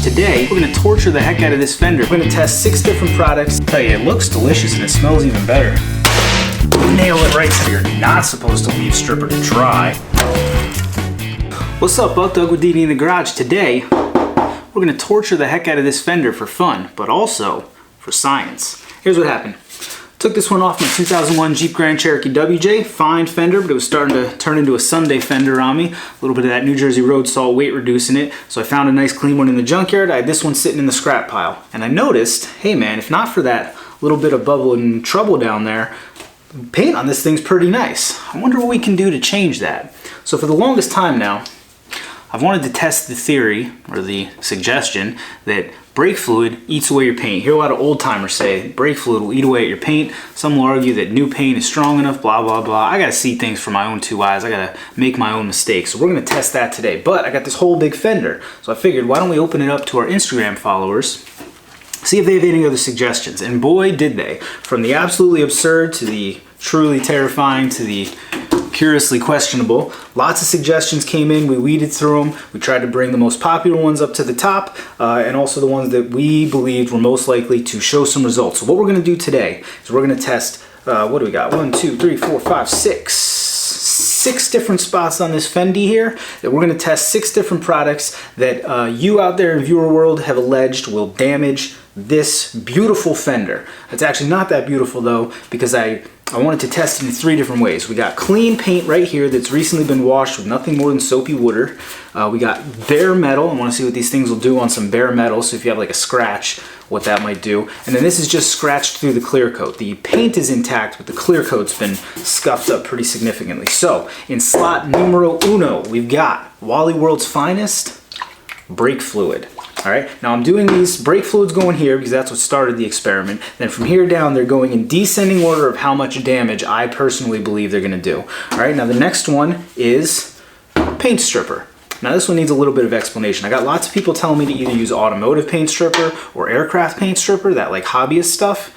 Today, we're gonna torture the heck out of this fender. We're gonna test 6 different products. I tell you, it looks delicious and it smells even better. Nail it right so you're not supposed to leave stripper to dry. What's up, Buck Doug with D&E in the garage. Today, we're gonna torture the heck out of this fender for fun, but also for science. Here's what happened. Took this one off my 2001 Jeep Grand Cherokee WJ, fine fender, but it was starting to turn into a Sunday fender on me. A little bit of that New Jersey road salt weight reducing it, so I found a nice clean one in the junkyard. I had this one sitting in the scrap pile, and I noticed, hey man, if not for that little bit of bubble and trouble down there, paint on this thing's pretty nice. I wonder what we can do to change that. So for the longest time now, I've wanted to test the theory, or the suggestion, that brake fluid eats away your paint. You hear a lot of old timers say brake fluid will eat away at your paint. Some will argue that new paint is strong enough, blah, blah, blah. I gotta see things from my own 2 eyes. I gotta make my own mistakes. So we're gonna test that today. But I got this whole big fender. So I figured, why don't we open it up to our Instagram followers, see if they have any other suggestions. And boy, did they. From the absolutely absurd to the truly terrifying to the curiously questionable. Lots of suggestions came in. We weeded through them. We tried to bring the most popular ones up to the top and also the ones that we believed were most likely to show some results. So what we're going to do today is we're going to test, what do we got? 1, 2, 3, 4, 5, 6. 6 different spots on this Fendi here that we're going to test 6 different products that you out there in viewer world have alleged will damage this beautiful fender. It's actually not that beautiful though, because I wanted to test it in 3 different ways. We got clean paint right here that's recently been washed with nothing more than soapy water. We got bare metal. I want to see what these things will do on some bare metal, so if you have like a scratch, what that might do. And then this is just scratched through the clear coat. The paint is intact, but the clear coat's been scuffed up pretty significantly. So in slot numero uno, we've got Wally World's finest brake fluid. All right, now I'm doing these brake fluids going here because that's what started the experiment. Then from here down, they're going in descending order of how much damage I personally believe they're gonna do. All right, now the next one is paint stripper. Now this one needs a little bit of explanation. I got lots of people telling me to either use automotive paint stripper or aircraft paint stripper, that like hobbyist stuff.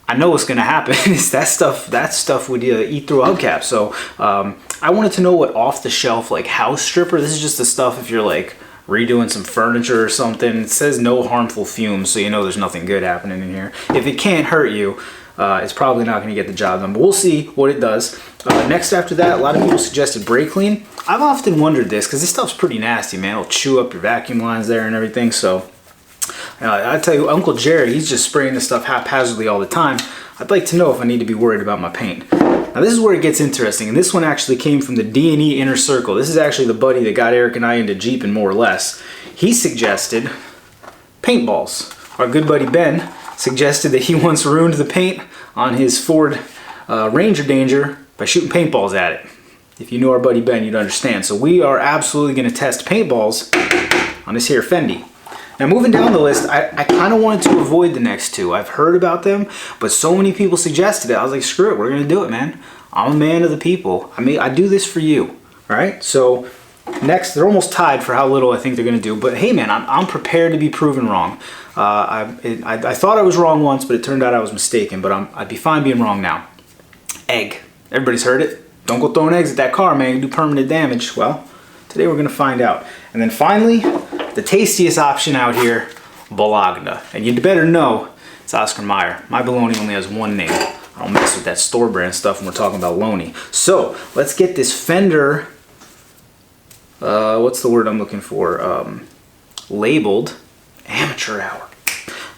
I know what's gonna happen is that stuff would eat through a hubcap. So I wanted to know what off the shelf like house stripper, this is just the stuff if you're like redoing some furniture or something. It says no harmful fumes, so you know there's nothing good happening in here. If it can't hurt you, it's probably not going to get the job done, but we'll see what it does. Next after that, a lot of people suggested brake clean. I've often wondered this because this stuff's pretty nasty, man. It'll chew up your vacuum lines there and everything. So I tell you, Uncle Jerry, he's just spraying this stuff haphazardly all the time. I'd like to know if I need to be worried about my paint. Now this is where it gets interesting, and this one actually came from the D&E Inner Circle. This is actually the buddy that got Eric and I into Jeeping more or less. He suggested paintballs. Our good buddy Ben suggested that he once ruined the paint on his Ford Ranger Danger by shooting paintballs at it. If you knew our buddy Ben, you'd understand. So we are absolutely going to test paintballs on this here Fendi. Now moving down the list, I kind of wanted to avoid the next 2. I've heard about them, but so many people suggested it. I was like, screw it, we're gonna do it, man. I'm a man of the people. I mean, I do this for you, all right? So next, they're almost tied for how little I think they're gonna do, but hey man, I'm prepared to be proven wrong. I thought I was wrong once, but it turned out I was mistaken, but I'd be fine being wrong now. Egg, everybody's heard it. Don't go throwing eggs at that car, man, you do permanent damage. Well, today we're gonna find out. And then finally, the tastiest option out here, Bologna. And you better know it's Oscar Mayer. My bologna only has one name. I don't mess with that store brand stuff when we're talking about bologna. So let's get this fender, what's the word I'm looking for? Labeled. Amateur hour.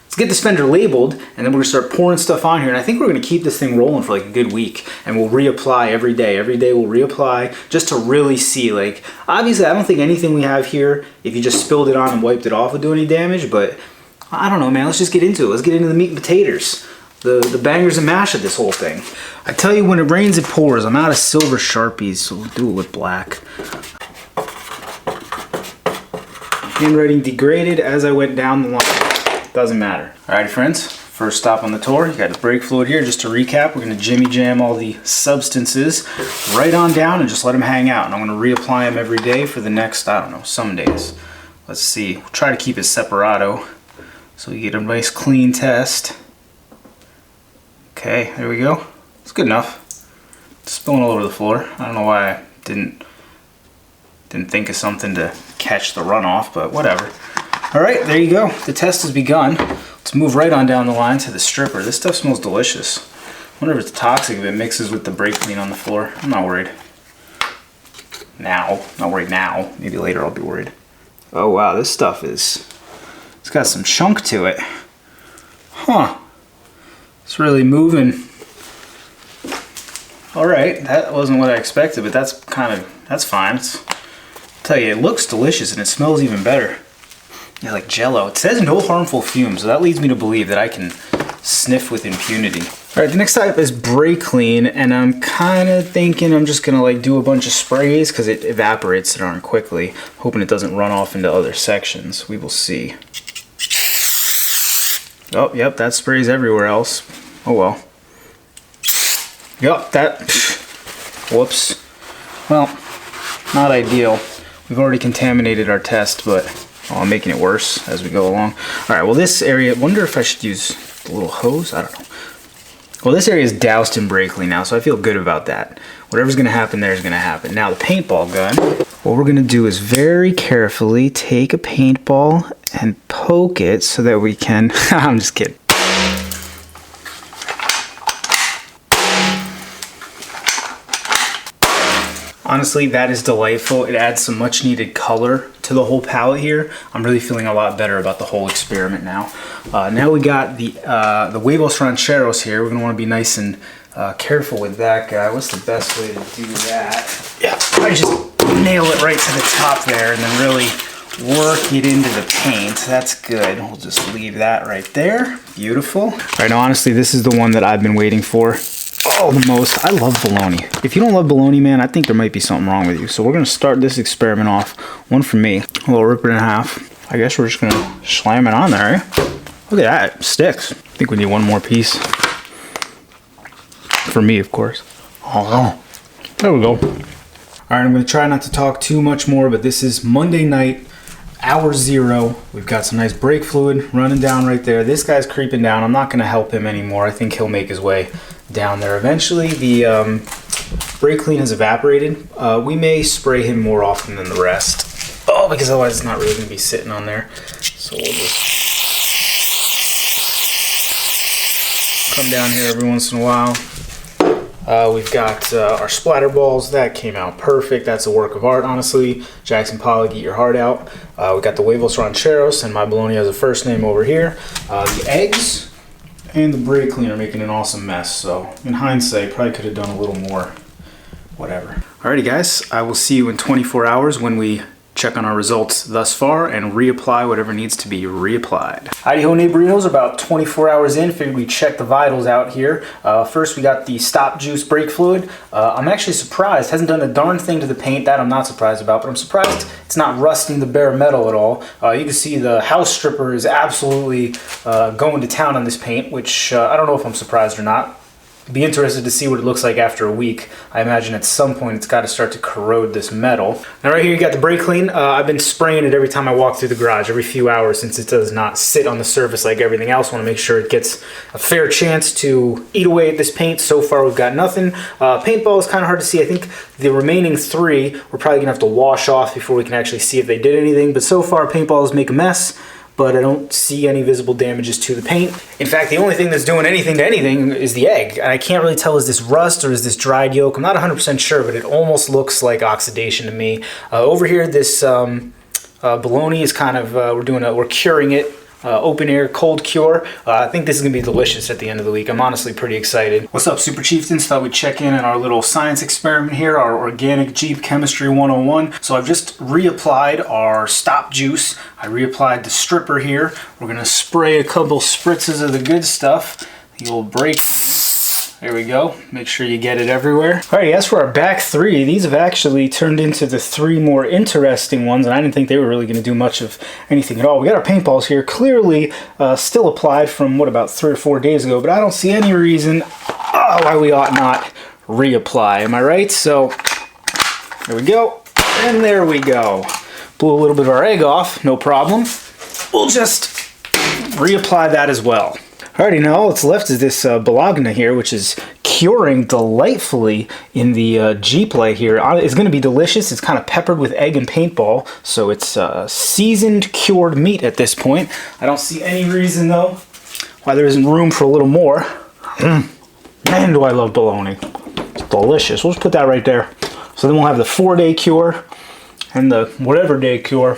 Let's get this fender labeled, and then we're gonna start pouring stuff on here. And I think we're gonna keep this thing rolling for like a good week, and we'll reapply every day. Every day we'll reapply just to really see. Like, obviously, I don't think anything we have here, if you just spilled it on and wiped it off, would do any damage. But I don't know, man. Let's just get into it. Let's get into the meat and potatoes, the bangers and mash of this whole thing. I tell you, when it rains, it pours. I'm out of silver Sharpies, so we'll do it with black. Handwriting degraded as I went down the line. Doesn't matter. Alrighty friends, first stop on the tour. You got the brake fluid here. Just to recap, we're gonna jimmy jam all the substances right on down and just let them hang out. And I'm gonna reapply them every day for the next, I don't know, some days. Let's see, we'll try to keep it separato so you get a nice clean test. Okay, there we go. It's good enough. It's spilling all over the floor. I don't know why I didn't think of something to catch the runoff, but whatever. All right, there you go. The test has begun. Let's move right on down the line to the stripper. This stuff smells delicious. I wonder if it's toxic if it mixes with the brake clean on the floor. I'm not worried. Now, not worried now. Maybe later I'll be worried. Oh wow, this stuff it's got some chunk to it. Huh. It's really moving. All right, that wasn't what I expected, but that's fine. I'll tell you, it looks delicious and it smells even better. Yeah, like Jello. It says no harmful fumes, so that leads me to believe that I can sniff with impunity. All right, the next type is brake clean, and I'm kind of thinking I'm just gonna like do a bunch of sprays because it evaporates it on quickly, hoping it doesn't run off into other sections. We will see. Oh, yep, that sprays everywhere else. Oh well. Yep, that, whoops. Well, not ideal. We've already contaminated our test, but I'm making it worse as we go along. All right, well this area, wonder if I should use the little hose? I don't know. Well, this area is doused in brake clean now, so I feel good about that. Whatever's gonna happen there is gonna happen. Now the paintball gun, what we're gonna do is very carefully take a paintball and poke it so that we can, I'm just kidding. Honestly, that is delightful. It adds some much needed color to the whole palette here. I'm really feeling a lot better about the whole experiment now. Now we got the Paintballs Rancheros here. We're gonna wanna be nice and careful with that guy. What's the best way to do that? Yeah, I just nail it right to the top there and then really work it into the paint. That's good. We'll just leave that right there. Beautiful. All right, now honestly, this is the one that I've been waiting for. Oh, the most. I love bologna. If you don't love bologna, man, I think there might be something wrong with you. So we're going to start this experiment off. One for me. We'll rip it in half. I guess we're just going to slam it on there, eh? Look at that. It sticks. I think we need one more piece. For me, of course. Oh, there we go. All right, I'm going to try not to talk too much more, but this is Monday night. Hour 0. We've got some nice brake fluid running down right there. This guy's creeping down. I'm not going to help him anymore. I think he'll make his way down there eventually. The brake clean has evaporated. We may spray him more often than the rest. Oh, because otherwise it's not really going to be sitting on there. So we'll just come down here every once in a while. We've got our splatter balls. That came out perfect. That's a work of art, honestly. Jackson Pollock, eat your heart out. We got the Paintballs Rancheros, and my bologna has a first name over here. The eggs and the brake clean are making an awesome mess. So in hindsight, probably could have done a little more. Whatever. Alrighty, guys. I will see you in 24 hours when we check on our results thus far and reapply whatever needs to be reapplied. Howdy ho, neighborinos. About 24 hours in, figured we'd check the vitals out here. First we got the stop juice brake fluid. I'm actually surprised. Hasn't done a darn thing to the paint. That I'm not surprised about, but I'm surprised it's not rusting the bare metal at all. You can see the house stripper is absolutely going to town on this paint, which I don't know if I'm surprised or not. Be interested to see what it looks like after a week. I imagine at some point it's got to start to corrode this metal. Now right here you got the brake clean. I've been spraying it every time I walk through the garage, every few hours, since it does not sit on the surface like everything else. I want to make sure it gets a fair chance to eat away at this paint. So far we've got nothing. Paintball is kind of hard to see. I think the remaining 3 we're probably gonna have to wash off before we can actually see if they did anything. But so far paintballs make a mess, but I don't see any visible damages to the paint. In fact, the only thing that's doing anything to anything is the egg. And I can't really tell, is this rust or is this dried yolk? I'm not 100% sure, but it almost looks like oxidation to me. Over here, this bologna is kind of, we're curing it. Open air cold cure. I think this is gonna be delicious at the end of the week. I'm honestly pretty excited. What's up, Super Chieftains? Thought we'd check in on our little science experiment here, our organic Jeep Chemistry 101. So I've just reapplied our stop juice. I reapplied the stripper here. We're gonna spray a couple spritzes of the good stuff, the old brake clean. There we go. Make sure you get it everywhere. Alrighty, as for our back 3, these have actually turned into the 3 more interesting ones, and I didn't think they were really going to do much of anything at all. We got our paintballs here, clearly still applied from, what, about 3 or 4 days ago, but I don't see any reason why we ought not reapply. Am I right? So, there we go. And there we go. Blew a little bit of our egg off, no problem. We'll just reapply that as well. Alrighty, now all that's left is this bologna here, which is curing delightfully in the Jeep light here. It's going to be delicious. It's kind of peppered with egg and paintball, so it's seasoned cured meat at this point. I don't see any reason though why there isn't room for a little more. Man, do I love bologna. It's delicious. We'll just put that right there. So then we'll have the 4-day cure and the whatever day cure,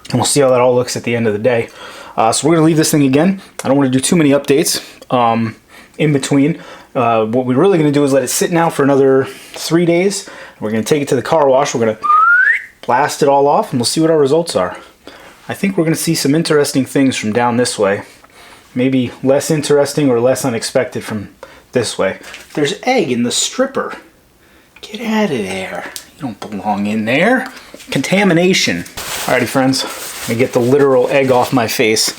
and we'll see how that all looks at the end of the day. So we're going to leave this thing again. I don't want to do too many updates in between. What we're really going to do is let it sit now for another 3 days. We're going to take it to the car wash. We're going to blast it all off, and we'll see what our results are. I think we're going to see some interesting things from down this way. Maybe less interesting or less unexpected from this way. There's egg in the stripper. Get out of there. You don't belong in there. Contamination. Alrighty, friends. Let me get the literal egg off my face,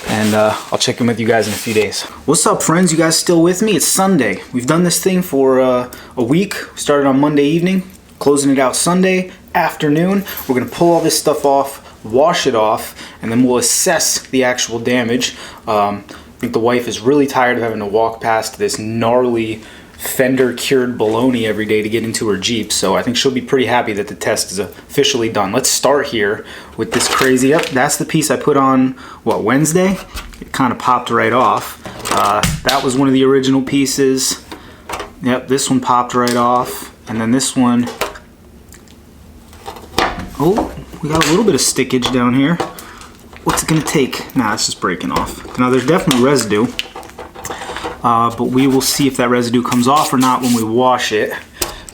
and I'll check in with you guys in a few days. What's up, friends? You guys still with me? It's Sunday. We've done this thing for a week. We started on Monday evening, closing it out Sunday afternoon. We're going to pull all this stuff off, wash it off, and then we'll assess the actual damage. I think the wife is really tired of having to walk past this gnarly fender cured bologna every day to get into her Jeep, so I think she'll be pretty happy that the test is officially done. Let's start here with this crazy up. That's the piece I put on, what, Wednesday? It kind of popped right off. That was one of the original pieces. Yep, this one popped right off, and then this one, oh, we got a little bit of stickage down here. What's it gonna take? Nah, it's just breaking off. Now there's definitely residue, but we will see if that residue comes off or not when we wash it.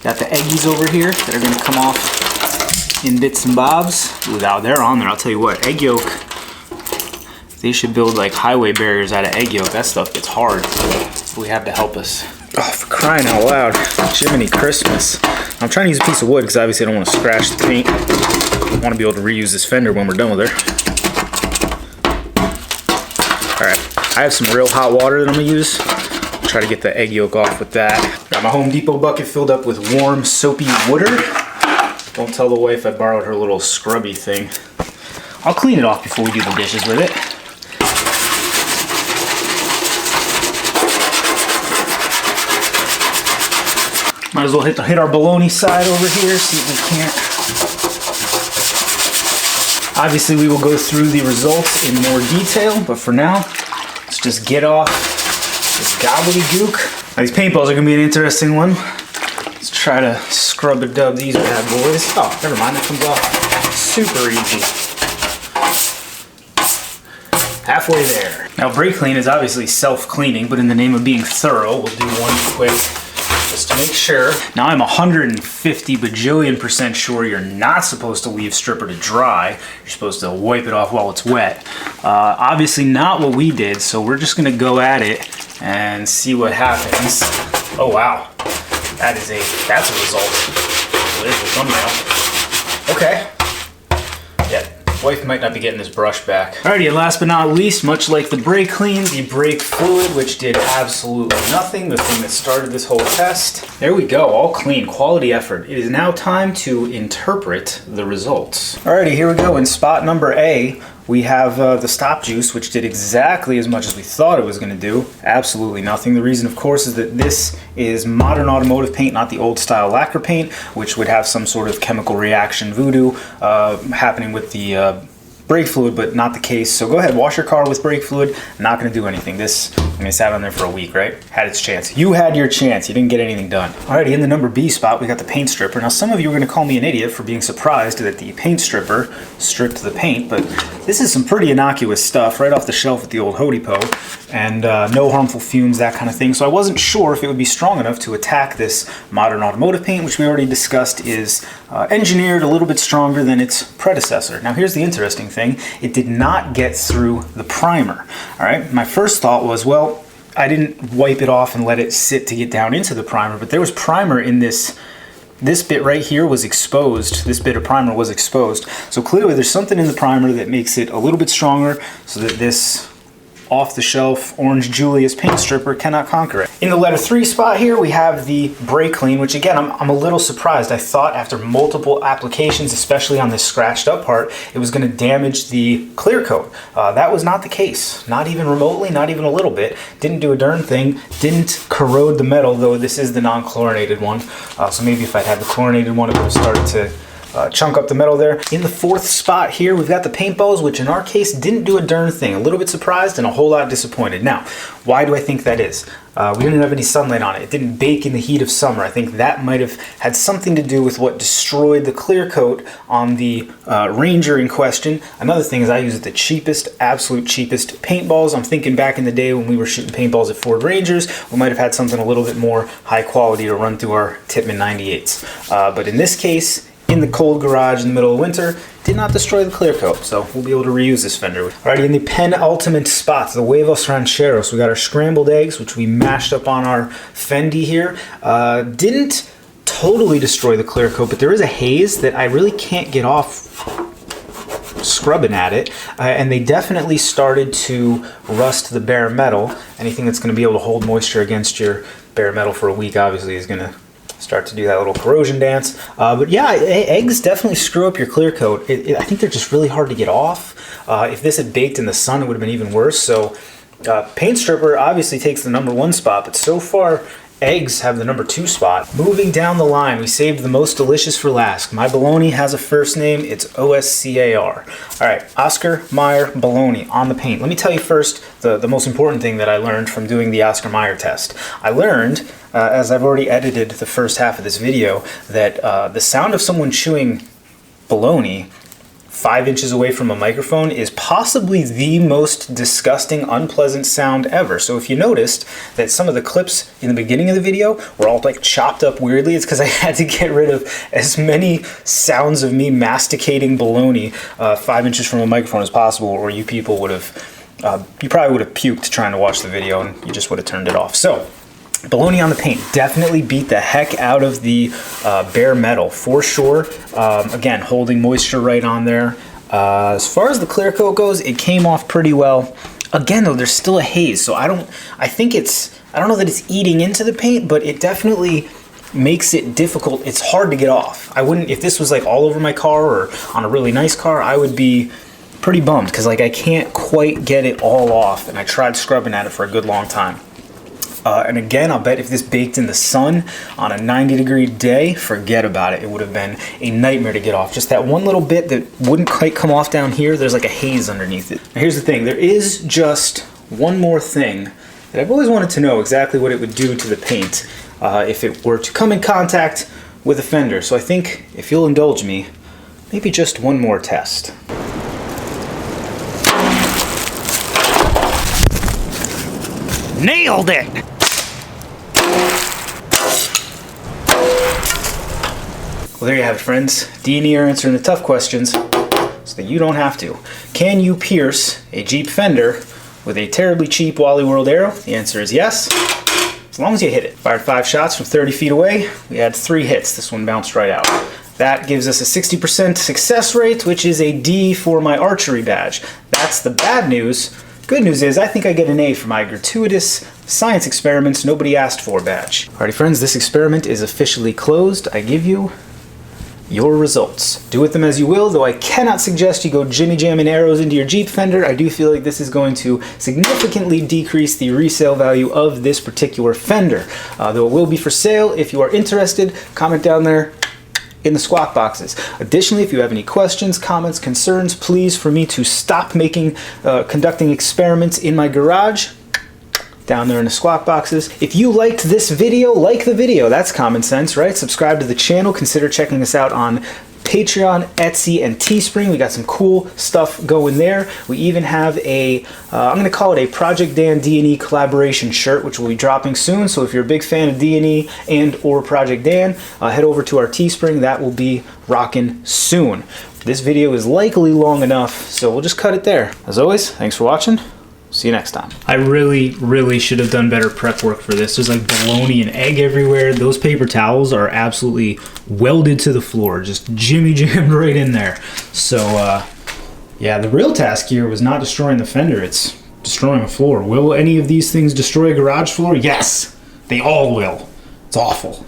Got the eggies over here that are gonna come off in bits and bobs. Ooh, they're on there, I'll tell you what. Egg yolk, they should build like highway barriers out of egg yolk. That stuff gets hard. We have to help us. Oh, for crying out loud. Jiminy Christmas. I'm trying to use a piece of wood because obviously I don't want to scratch the paint. I want to be able to reuse this fender when we're done with her. Alright, I have some real hot water that I'm going to use. I'll try to get the egg yolk off with that. Got my Home Depot bucket filled up with warm, soapy water. Don't tell the wife I borrowed her little scrubby thing. I'll clean it off before we do the dishes with it. Might as well hit our bologna side over here, see if we can't. Obviously, we will go through the results in more detail, but for now, let's just get off this gobbledygook. Now, these paintballs are gonna be an interesting one. Let's try to scrub a dub these bad boys. Oh, never mind, that comes off super easy. Halfway there. Now, brake clean is obviously self-cleaning, but in the name of being thorough, we'll do one quick just to make sure. Now I'm 150 bajillion% sure you're not supposed to leave stripper to dry. You're supposed to wipe it off while it's wet. Obviously not what we did, so we're just gonna go at it and see what happens. Oh wow, that's a result. There's the thumbnail. Okay. Yeah. Wife might not be getting this brush back. Alrighty, and last but not least, much like the brake clean, the brake fluid, which did absolutely nothing, the thing that started this whole test. There we go, all clean, quality effort. It is now time to interpret the results. Alrighty, here we go. In spot number A, we have the stop juice, which did exactly as much as we thought it was going to do. Absolutely nothing. The reason, of course, is that this is modern automotive paint, not the old style lacquer paint, which would have some sort of chemical reaction voodoo happening with the brake fluid, but not the case. So go ahead, wash your car with brake fluid. Not going to do anything. This, I mean, it sat on there for a week, right? Had its chance. You had your chance. You didn't get anything done. Alrighty, in the number B spot, we got the paint stripper. Now, some of you are going to call me an idiot for being surprised that the paint stripper stripped the paint, but this is some pretty innocuous stuff right off the shelf at the old Home Depot, and no harmful fumes, that kind of thing. So I wasn't sure if it would be strong enough to attack this modern automotive paint, which we already discussed is engineered a little bit stronger than its predecessor. Now, here's the interesting thing. It did not get through the primer. All right, my first thought was, well, I didn't wipe it off and let it sit to get down into the primer, but there was primer in this bit right here was exposed. This bit of primer was exposed. So clearly there's something in the primer that makes it a little bit stronger so that this off-the-shelf orange Julius paint stripper cannot conquer it. In the letter 3 spot here, we have the brake clean, which again, I'm a little surprised. I thought after multiple applications, especially on this scratched up part, it was going to damage the clear coat. That was not the case. Not even remotely, not even a little bit. Didn't do a darn thing. Didn't corrode the metal, though this is the non-chlorinated one. So maybe if I'd had the chlorinated one, it would have started to chunk up the metal there. In the 4th spot here, we've got the paintballs, which in our case didn't do a darn thing. A little bit surprised and a whole lot disappointed. Now, why do I think that is? We didn't have any sunlight on it. It didn't bake in the heat of summer. I think that might have had something to do with what destroyed the clear coat on the Ranger in question. Another thing is I use the cheapest, absolute cheapest paintballs. I'm thinking back in the day when we were shooting paintballs at Ford Rangers, we might have had something a little bit more high quality to run through our Tippmann 98s. But in this case, in the cold garage in the middle of winter, did not destroy the clear coat, so we'll be able to reuse this fender. Alrighty, in the penultimate spot, the Huevos Rancheros, we got our scrambled eggs, which we mashed up on our Fendi here. Didn't totally destroy the clear coat, but there is a haze that I really can't get off scrubbing at it, and they definitely started to rust the bare metal. Anything that's going to be able to hold moisture against your bare metal for a week obviously is going to start to do that little corrosion dance. But yeah, eggs definitely screw up your clear coat. I think they're just really hard to get off. If this had baked in the sun, it would have been even worse. So paint stripper obviously takes the #1 spot, but so far eggs have the #2 spot. Moving down the line, we saved the most delicious for last. My bologna has a first name. It's OSCAR. All right, Oscar Mayer bologna on the paint. Let me tell you first the most important thing that I learned from doing the Oscar Mayer test. I learned, as I've already edited the first half of this video, that the sound of someone chewing bologna 5 inches away from a microphone is possibly the most disgusting, unpleasant sound ever. So if you noticed that some of the clips in the beginning of the video were all like chopped up weirdly, it's because I had to get rid of as many sounds of me masticating bologna 5 inches from a microphone as possible, or you people would have, you probably would have puked trying to watch the video and you just would have turned it off. So bologna on the paint definitely beat the heck out of the bare metal for sure. Again, holding moisture right on there. As far as the clear coat goes, it came off pretty well. Again though, there's still a haze, so I don't know that it's eating into the paint, but it definitely makes it difficult. It's hard to get off. I wouldn't, if this was like all over my car or on a really nice car, I would be pretty bummed because like I can't quite get it all off, and I tried scrubbing at it for a good long time. And again, I'll bet if this baked in the sun on a 90-degree day, forget about it. It would have been a nightmare to get off. Just that one little bit that wouldn't quite come off down here, there's like a haze underneath it. Now here's the thing, there is just one more thing that I've always wanted to know exactly what it would do to the paint if it were to come in contact with a fender. So I think, if you'll indulge me, maybe just one more test. Nailed it! Well, there you have it, friends. D&E are answering the tough questions so that you don't have to. Can you pierce a Jeep fender with a terribly cheap Wally World arrow? The answer is yes, as long as you hit it. Fired 5 shots from 30 feet away. We had 3 hits. This one bounced right out. That gives us a 60% success rate, which is a D for my archery badge. That's the bad news. Good news is I think I get an A for my gratuitous science experiments nobody asked for badge. Alrighty friends, this experiment is officially closed. I give you your results. Do with them as you will, though I cannot suggest you go jimmy jamming arrows into your Jeep fender. I do feel like this is going to significantly decrease the resale value of this particular fender. Though it will be for sale. If you are interested, comment down there in the squawk boxes. Additionally, if you have any questions, comments, concerns, please for me to stop conducting experiments in my garage, down there in the squawk boxes. If you liked this video, like the video. That's common sense, right? Subscribe to the channel. Consider checking us out on Patreon, Etsy, and Teespring. We got some cool stuff going there. We even have a, I'm going to call it a Project Dan D&E collaboration shirt, which will be dropping soon. So if you're a big fan of D&E and or Project Dan, head over to our Teespring. That will be rocking soon. This video is likely long enough, so we'll just cut it there. As always, thanks for watching. See you next time. I really should have done better prep work for this. There's like bologna and egg everywhere. Those paper towels are absolutely welded to the floor, just jimmy jammed right in there. So yeah, the real task here was not destroying the fender. It's destroying a floor. Will any of these things destroy a garage floor? Yes, they all will. It's awful.